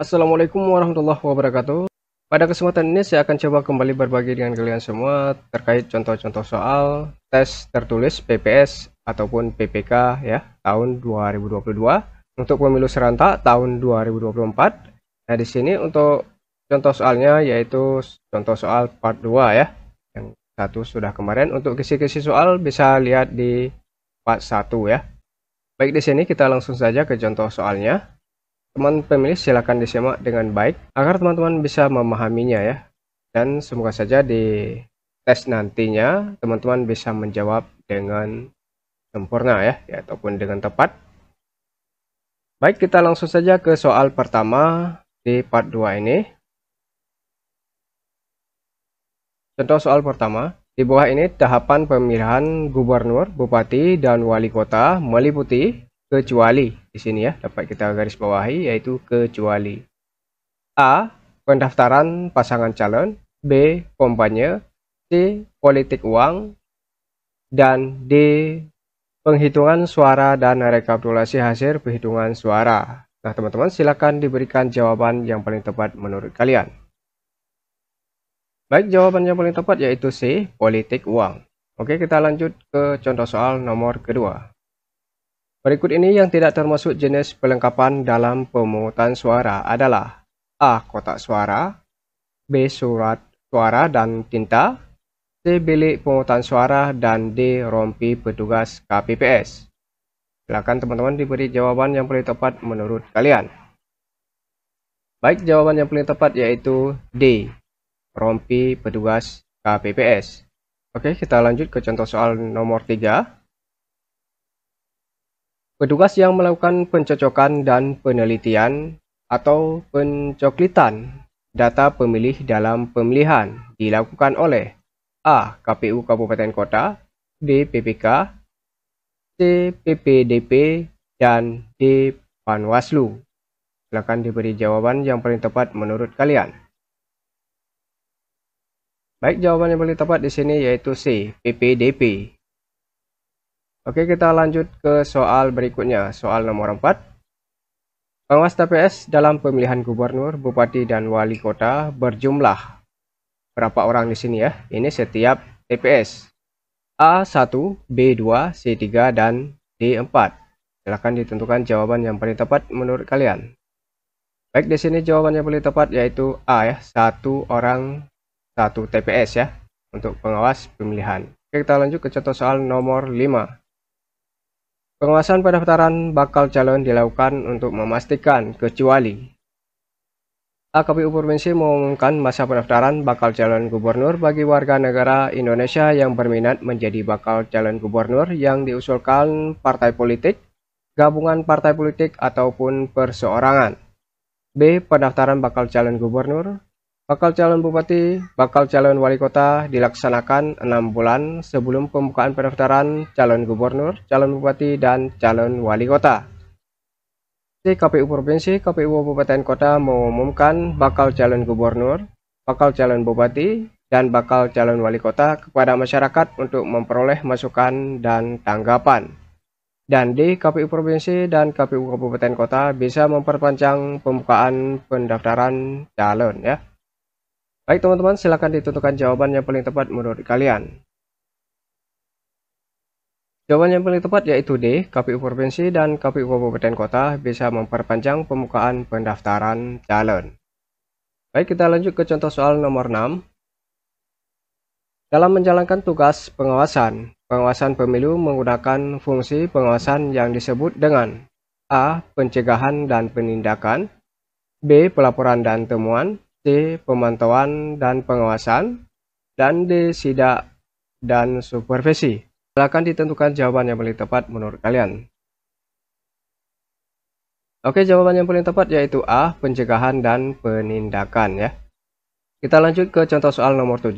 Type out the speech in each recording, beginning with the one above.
Assalamualaikum warahmatullahi wabarakatuh. Pada kesempatan ini saya akan coba kembali berbagi dengan kalian semua terkait contoh-contoh soal tes tertulis PPS ataupun PPK ya tahun 2022 untuk pemilu serentak tahun 2024. Nah, di sini untuk contoh soalnya yaitu contoh soal part 2 ya. Yang satu sudah kemarin. Untuk kisi-kisi soal bisa lihat di part 1 ya. Baik, di sini kita langsung saja ke contoh soalnya. Teman pemilih silakan disimak dengan baik agar teman-teman bisa memahaminya ya. Dan semoga saja di tes nantinya teman-teman bisa menjawab dengan sempurna ya, ataupun dengan tepat. Baik, kita langsung saja ke soal pertama di part 2 ini. Contoh soal pertama. Di bawah ini tahapan pemilihan gubernur, bupati, dan wali kota meliputi kecuali di sini ya, dapat kita garis bawahi yaitu kecuali A. Pendaftaran pasangan calon, B. Kampanye, C. Politik uang, dan D. Penghitungan suara dan rekapitulasi hasil penghitungan suara. Nah, teman-teman silakan diberikan jawaban yang paling tepat menurut kalian. Baik, jawaban yang paling tepat yaitu C. Politik uang. Oke, kita lanjut ke contoh soal nomor kedua. Berikut ini yang tidak termasuk jenis perlengkapan dalam pemungutan suara adalah A. Kotak suara, B. Surat suara dan tinta, C. Bilik pemungutan suara, dan D. Rompi petugas KPPS. Silakan teman-teman diberi jawaban yang paling tepat menurut kalian. Baik, jawaban yang paling tepat yaitu D. Rompi petugas KPPS. Oke, kita lanjut ke contoh soal nomor 3. Petugas yang melakukan pencocokan dan penelitian atau pencoklitan data pemilih dalam pemilihan dilakukan oleh A. KPU Kabupaten Kota, B. PPK, C. PPDP, dan D. Panwaslu. Silakan diberi jawaban yang paling tepat menurut kalian. Baik, jawaban yang paling tepat di sini yaitu C. PPDP. Oke, kita lanjut ke soal berikutnya, soal nomor 4. Pengawas TPS dalam pemilihan gubernur, bupati, dan wali kota berjumlah berapa orang di sini ya? Ini setiap TPS. A1, B2, C3, dan D4. Silakan ditentukan jawaban yang paling tepat menurut kalian. Baik, di sini jawaban yang paling tepat yaitu A ya, 1 orang 1 TPS ya untuk pengawas pemilihan. Oke, kita lanjut ke contoh soal nomor 5. Pengawasan pendaftaran bakal calon dilakukan untuk memastikan kecuali A. KPU Provinsi mengumumkan masa pendaftaran bakal calon gubernur bagi warga negara Indonesia yang berminat menjadi bakal calon gubernur yang diusulkan partai politik, gabungan partai politik, ataupun perseorangan. B. Pendaftaran bakal calon gubernur, bakal calon bupati, bakal calon wali kota dilaksanakan 6 bulan sebelum pembukaan pendaftaran calon gubernur, calon bupati, dan calon wali kota. C. KPU Provinsi, KPU Kabupaten Kota mengumumkan bakal calon gubernur, bakal calon bupati, dan bakal calon wali kota kepada masyarakat untuk memperoleh masukan dan tanggapan. Dan D. KPU Provinsi dan KPU Kabupaten Kota bisa memperpanjang pembukaan pendaftaran calon ya. Baik teman-teman, silakan ditentukan jawaban yang paling tepat menurut kalian. Jawaban yang paling tepat yaitu D. KPU Provinsi dan KPU Kabupaten Kota bisa memperpanjang pembukaan pendaftaran calon. Baik, kita lanjut ke contoh soal nomor 6. Dalam menjalankan tugas pengawasan pemilu menggunakan fungsi pengawasan yang disebut dengan A. Pencegahan dan penindakan, B. Pelaporan dan temuan, C. Pemantauan dan pengawasan, dan D. Sidak dan supervisi. Silakan ditentukan jawaban yang paling tepat menurut kalian. Oke, jawaban yang paling tepat yaitu A. Pencegahan dan penindakan ya. Kita lanjut ke contoh soal nomor 7.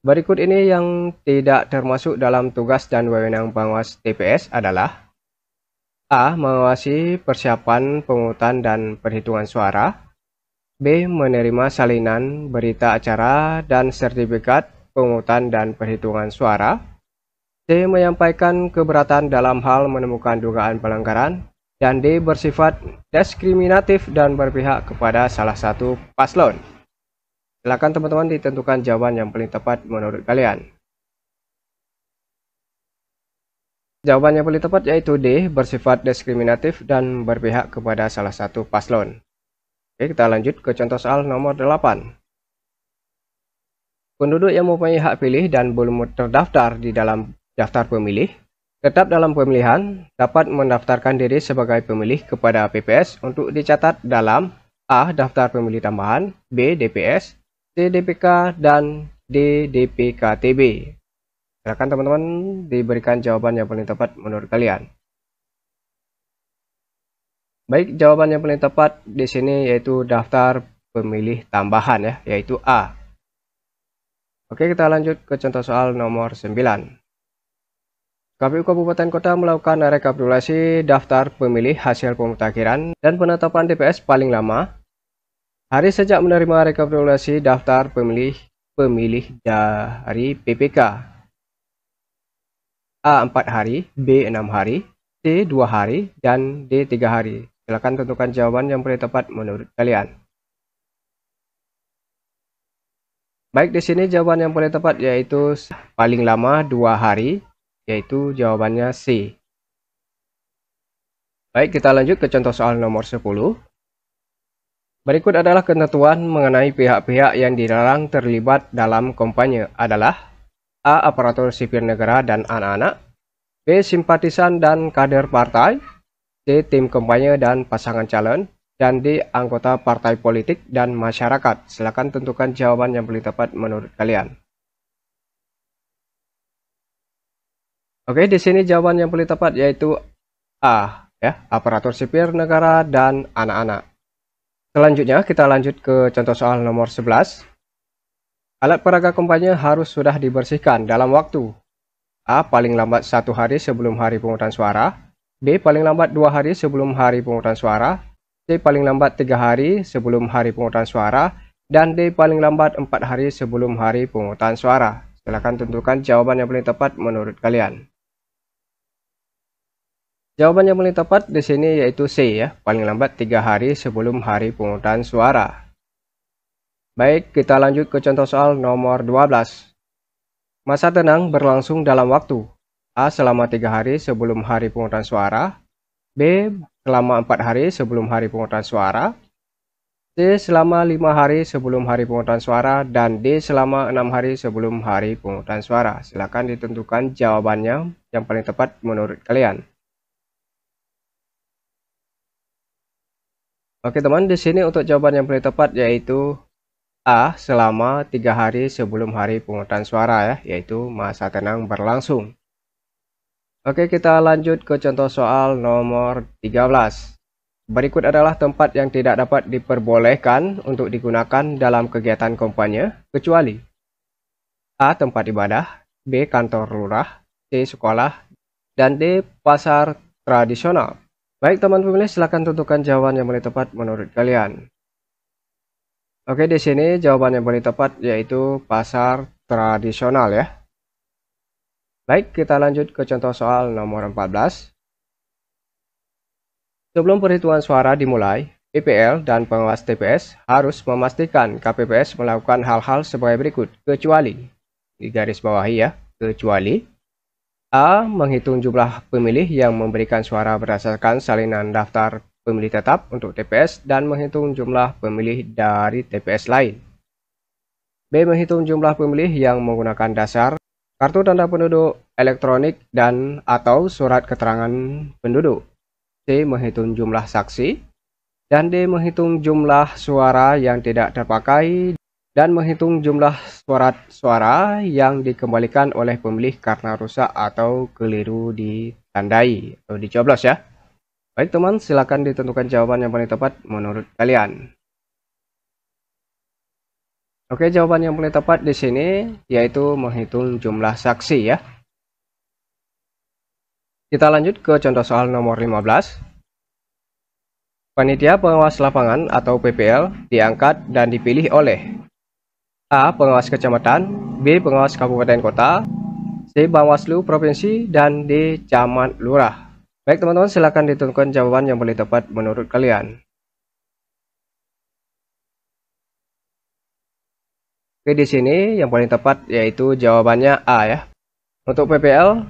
Berikut ini yang tidak termasuk dalam tugas dan wewenang pengawas TPS adalah A. Mengawasi persiapan pemungutan dan perhitungan suara, B. Menerima salinan berita acara dan sertifikat pemungutan dan perhitungan suara, C. Menyampaikan keberatan dalam hal menemukan dugaan pelanggaran, dan D. bersifat diskriminatif dan berpihak kepada salah satu paslon. Silakan teman-teman ditentukan jawaban yang paling tepat menurut kalian. Jawaban yang paling tepat yaitu D. bersifat diskriminatif dan berpihak kepada salah satu paslon. Oke, kita lanjut ke contoh soal nomor 8. Penduduk yang mempunyai hak pilih dan belum terdaftar di dalam daftar pemilih, tetap dalam pemilihan, dapat mendaftarkan diri sebagai pemilih kepada PPS untuk dicatat dalam A. Daftar pemilih tambahan, B. DPS, C. DPK, dan D. DPKTB. Silakan teman-teman diberikan jawaban yang paling tepat menurut kalian. Baik, jawaban yang paling tepat di sini yaitu daftar pemilih tambahan ya, yaitu A. Oke, kita lanjut ke contoh soal nomor 9. KPU Kabupaten Kota melakukan rekapitulasi daftar pemilih hasil pemutakhiran dan penetapan DPS paling lama hari sejak menerima rekapitulasi daftar pemilih dari PPK. A. 4 hari, B. 6 hari, C. 2 hari, dan D. 3 hari. Silakan tentukan jawaban yang paling tepat menurut kalian. Baik, di sini jawaban yang paling tepat yaitu paling lama 2 hari, yaitu jawabannya C. Baik, kita lanjut ke contoh soal nomor 10. Berikut adalah ketentuan mengenai pihak-pihak yang dilarang terlibat dalam kampanye adalah A. Aparatur sipil negara dan anak-anak, B. Simpatisan dan kader partai, C. Tim kampanye dan pasangan calon, dan D. Anggota partai politik dan masyarakat. Silakan tentukan jawaban yang paling tepat menurut kalian. Oke, di sini jawaban yang paling tepat yaitu A, ya, aparatur sipil negara dan anak-anak. Selanjutnya kita lanjut ke contoh soal nomor 11. Alat peraga kampanye harus sudah dibersihkan dalam waktu A. Paling lambat 1 hari sebelum hari pemungutan suara, B. Paling lambat 2 hari sebelum hari pemungutan suara, C. Paling lambat 3 hari sebelum hari pemungutan suara, dan D. Paling lambat 4 hari sebelum hari pemungutan suara. Silakan tentukan jawaban yang paling tepat menurut kalian. Jawaban yang paling tepat di sini yaitu C, ya, paling lambat 3 hari sebelum hari pemungutan suara. Baik, kita lanjut ke contoh soal nomor 12. Masa tenang berlangsung dalam waktu A. Selama 3 hari sebelum hari pemungutan suara, B. Selama 4 hari sebelum hari pemungutan suara, C. Selama 5 hari sebelum hari pemungutan suara, dan D. Selama 6 hari sebelum hari pemungutan suara. Silakan ditentukan jawabannya yang paling tepat menurut kalian. Oke teman, di sini untuk jawaban yang paling tepat yaitu A. Selama 3 hari sebelum hari pemungutan suara, ya, yaitu masa tenang berlangsung. Oke, kita lanjut ke contoh soal nomor 13. Berikut adalah tempat yang tidak dapat diperbolehkan untuk digunakan dalam kegiatan kampanye, kecuali A. Tempat ibadah, B. Kantor lurah, C. Sekolah, dan D. Pasar tradisional. Baik teman pemilih, silakan tentukan jawaban yang paling tepat menurut kalian. Oke, di sini jawaban yang paling tepat yaitu pasar tradisional, ya. Baik, kita lanjut ke contoh soal nomor 14. Sebelum perhitungan suara dimulai, PPL dan pengawas TPS harus memastikan KPPS melakukan hal-hal sebagai berikut, kecuali, di garis bawahi ya, kecuali A. Menghitung jumlah pemilih yang memberikan suara berdasarkan salinan daftar pemilih tetap untuk TPS dan menghitung jumlah pemilih dari TPS lain. B. Menghitung jumlah pemilih yang menggunakan dasar kartu tanda penduduk elektronik dan atau surat keterangan penduduk. C. Menghitung jumlah saksi. Dan D. Menghitung jumlah suara yang tidak terpakai dan menghitung jumlah surat suara yang dikembalikan oleh pemilih karena rusak atau keliru ditandai atau dicoblos, ya. Baik teman, silakan ditentukan jawaban yang paling tepat menurut kalian. Oke, jawaban yang paling tepat di sini yaitu menghitung jumlah saksi, ya. Kita lanjut ke contoh soal nomor 15. Panitia pengawas lapangan atau PPL diangkat dan dipilih oleh A. Pengawas kecamatan, B. Pengawas kabupaten kota, C. Bawaslu provinsi, dan D. Camat lurah. Baik teman-teman, silakan ditentukan jawaban yang paling tepat menurut kalian. Oke, di sini yang paling tepat yaitu jawabannya A ya. Untuk PPL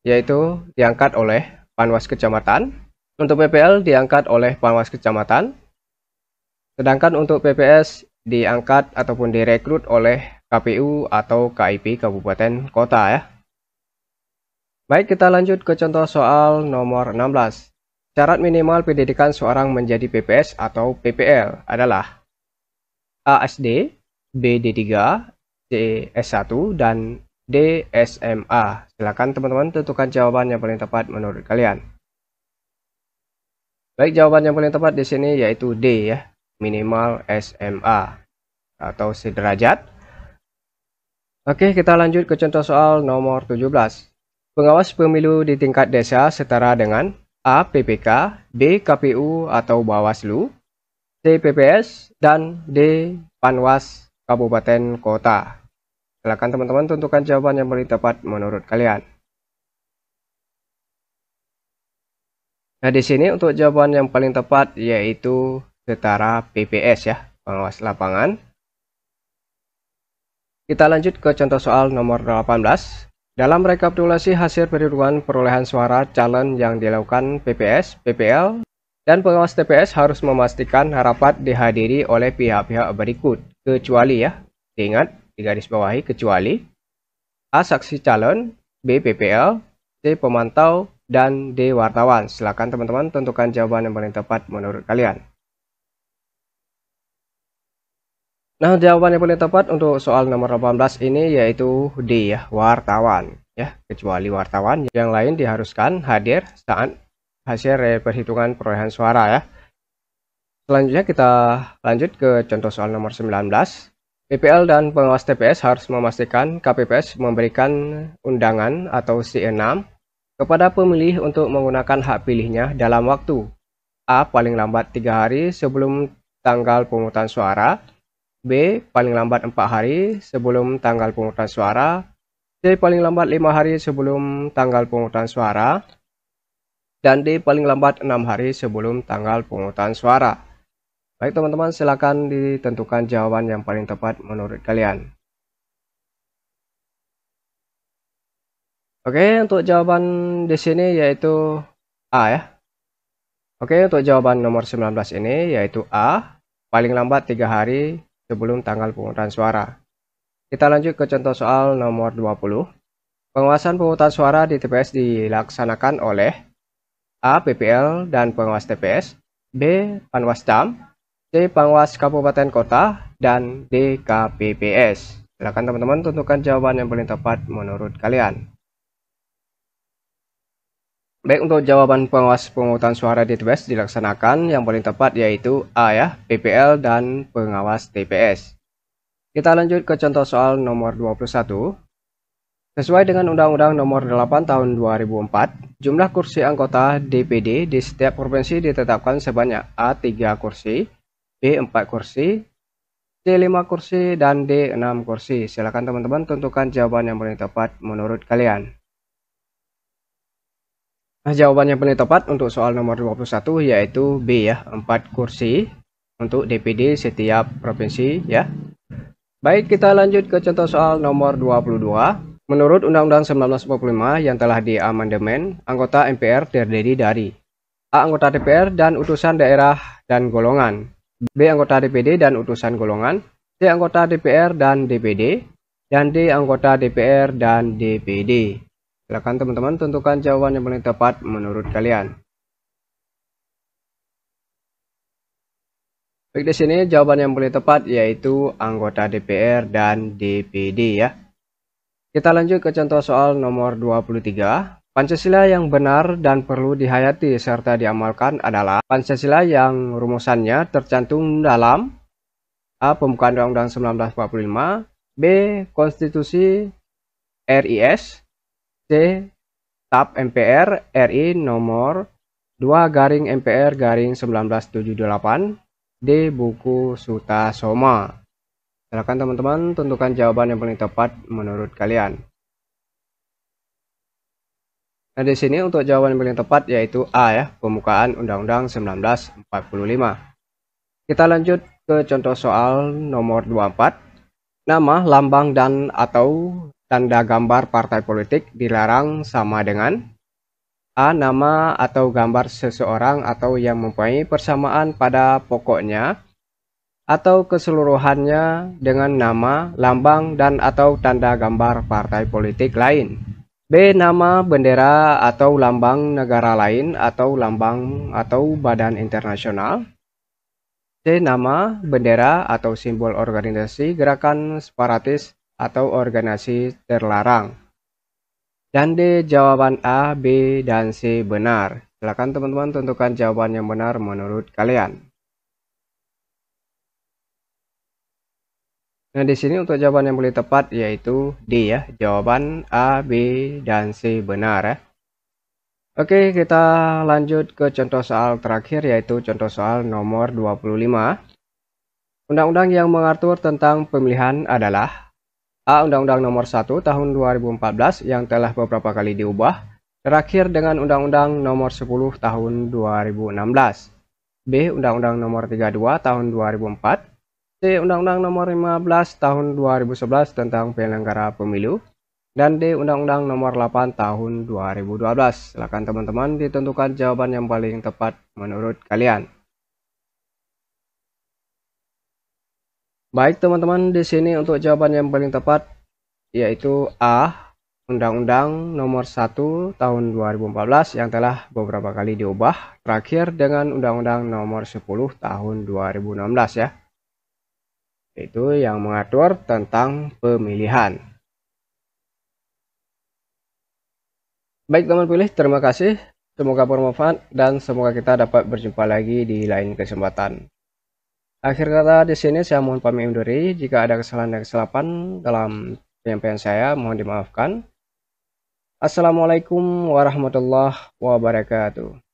yaitu diangkat oleh Panwas Kecamatan. Untuk PPL diangkat oleh Panwas Kecamatan. Sedangkan untuk PPS diangkat ataupun direkrut oleh KPU atau KIP Kabupaten Kota ya. Baik, kita lanjut ke contoh soal nomor 16. Syarat minimal pendidikan seorang menjadi PPS atau PPL adalah A. SD, B. D3, C. S1, dan D. SMA. Silakan teman-teman tentukan jawaban yang paling tepat menurut kalian. Baik, jawaban yang paling tepat di sini yaitu D ya, minimal SMA atau sederajat. Oke, kita lanjut ke contoh soal nomor 17. Pengawas pemilu di tingkat desa setara dengan A. PPK, B. KPU atau Bawaslu, C. PPS, dan D. Panwas Kabupaten Kota. Silakan teman-teman tentukan jawaban yang paling tepat menurut kalian. Nah, di sini untuk jawaban yang paling tepat yaitu setara PPS ya, pengawas lapangan. Kita lanjut ke contoh soal nomor 18. Dalam rekapitulasi hasil perhitungan perolehan suara calon yang dilakukan PPS, PPL, dan pengawas TPS harus memastikan rapat dihadiri oleh pihak-pihak berikut, kecuali ya, diingat di garis bawahi kecuali A. Saksi calon, B. PPL, C. Pemantau, dan D. Wartawan. Silakan teman-teman tentukan jawaban yang paling tepat menurut kalian. Nah, jawaban yang paling tepat untuk soal nomor 18 ini yaitu D ya, wartawan ya, kecuali wartawan, yang lain diharuskan hadir saat hasil perhitungan perolehan suara ya. Selanjutnya kita lanjut ke contoh soal nomor 19. PPL dan pengawas TPS harus memastikan KPPS memberikan undangan atau C6 kepada pemilih untuk menggunakan hak pilihnya dalam waktu A. Paling lambat 3 hari sebelum tanggal pemungutan suara, B. Paling lambat 4 hari sebelum tanggal pemungutan suara, C. Paling lambat 5 hari sebelum tanggal pemungutan suara, dan D. Paling lambat 6 hari sebelum tanggal pemungutan suara. Baik teman-teman, silakan ditentukan jawaban yang paling tepat menurut kalian. Oke, untuk jawaban di sini yaitu A ya. Oke, untuk jawaban nomor 19 ini yaitu A. Paling lambat 3 hari sebelum tanggal pemungutan suara. Kita lanjut ke contoh soal nomor 20. Pengawasan pemungutan suara di TPS dilaksanakan oleh A. PPL dan pengawas TPS, B. Panwascam, C. Panwas Kabupaten Kota, dan D. KPPS. Silakan teman-teman tentukan jawaban yang paling tepat menurut kalian. Baik, untuk jawaban pengawas pemungutan suara di TPS dilaksanakan yang paling tepat yaitu A ya, PPL dan pengawas TPS. Kita lanjut ke contoh soal nomor 21. Sesuai dengan Undang-Undang Nomor 8 Tahun 2004, jumlah kursi anggota DPD di setiap provinsi ditetapkan sebanyak A. 3 kursi, B. 4 kursi, C. 5 kursi, dan D. 6 kursi. Silakan teman-teman tentukan jawaban yang paling tepat menurut kalian. Nah, jawaban yang paling tepat untuk soal nomor 21 yaitu B ya, 4 kursi untuk DPD setiap provinsi ya. Baik, kita lanjut ke contoh soal nomor 22. Menurut Undang-Undang 1945 yang telah diamandemen, anggota MPR terdiri dari A. Anggota DPR dan utusan daerah dan golongan, B. Anggota DPD dan utusan golongan, C. Anggota DPR dan DPD, dan D. Anggota DPR dan DPD. Silakan teman-teman tentukan jawaban yang paling tepat menurut kalian. Baik, di sini jawaban yang paling tepat yaitu anggota DPR dan DPD ya. Kita lanjut ke contoh soal nomor 23. Pancasila yang benar dan perlu dihayati serta diamalkan adalah Pancasila yang rumusannya tercantum dalam A. Pembukaan Undang-Undang 1945, B. Konstitusi RIS, C. TAP MPR RI nomor 2/MPR/1978, D. Buku Sutasoma. Silakan teman-teman tentukan jawaban yang paling tepat menurut kalian. Nah, di sini untuk jawaban yang paling tepat yaitu A ya, pembukaan Undang-Undang 1945. Kita lanjut ke contoh soal nomor 24. Nama, lambang, dan atau tanda gambar partai politik dilarang sama dengan A. Nama atau gambar seseorang atau yang mempunyai persamaan pada pokoknya atau keseluruhannya dengan nama, lambang, dan atau tanda gambar partai politik lain. B. Nama, bendera, atau lambang negara lain atau lambang atau badan internasional. C. Nama, bendera, atau simbol organisasi gerakan separatis atau organisasi terlarang. Dan D. Jawaban A, B, dan C benar. Silakan teman-teman tentukan jawaban yang benar menurut kalian. Nah, di sini untuk jawaban yang paling tepat yaitu D ya. Jawaban A, B, dan C benar ya. Oke, kita lanjut ke contoh soal terakhir yaitu contoh soal nomor 25. Undang-undang yang mengatur tentang pemilihan adalah A. Undang-Undang nomor 1 tahun 2014 yang telah beberapa kali diubah, terakhir dengan Undang-Undang nomor 10 tahun 2016. B. Undang-Undang nomor 32 tahun 2004. C. Undang-Undang nomor 15 tahun 2011 tentang penyelenggara pemilu. Dan D. Undang-Undang nomor 8 tahun 2012. Silakan teman-teman ditentukan jawaban yang paling tepat menurut kalian. Baik teman-teman, di sini untuk jawaban yang paling tepat yaitu A. Undang-Undang nomor 1 tahun 2014 yang telah beberapa kali diubah, terakhir dengan Undang-Undang nomor 10 tahun 2016 ya. Itu yang mengatur tentang pemilihan. Baik teman pilih, terima kasih. Semoga bermanfaat dan semoga kita dapat berjumpa lagi di lain kesempatan. Akhir kata di sini saya mohon pamit undur diri. Jika ada kesalahan dan kesilapan dalam penyampaian saya, mohon dimaafkan. Assalamualaikum warahmatullahi wabarakatuh.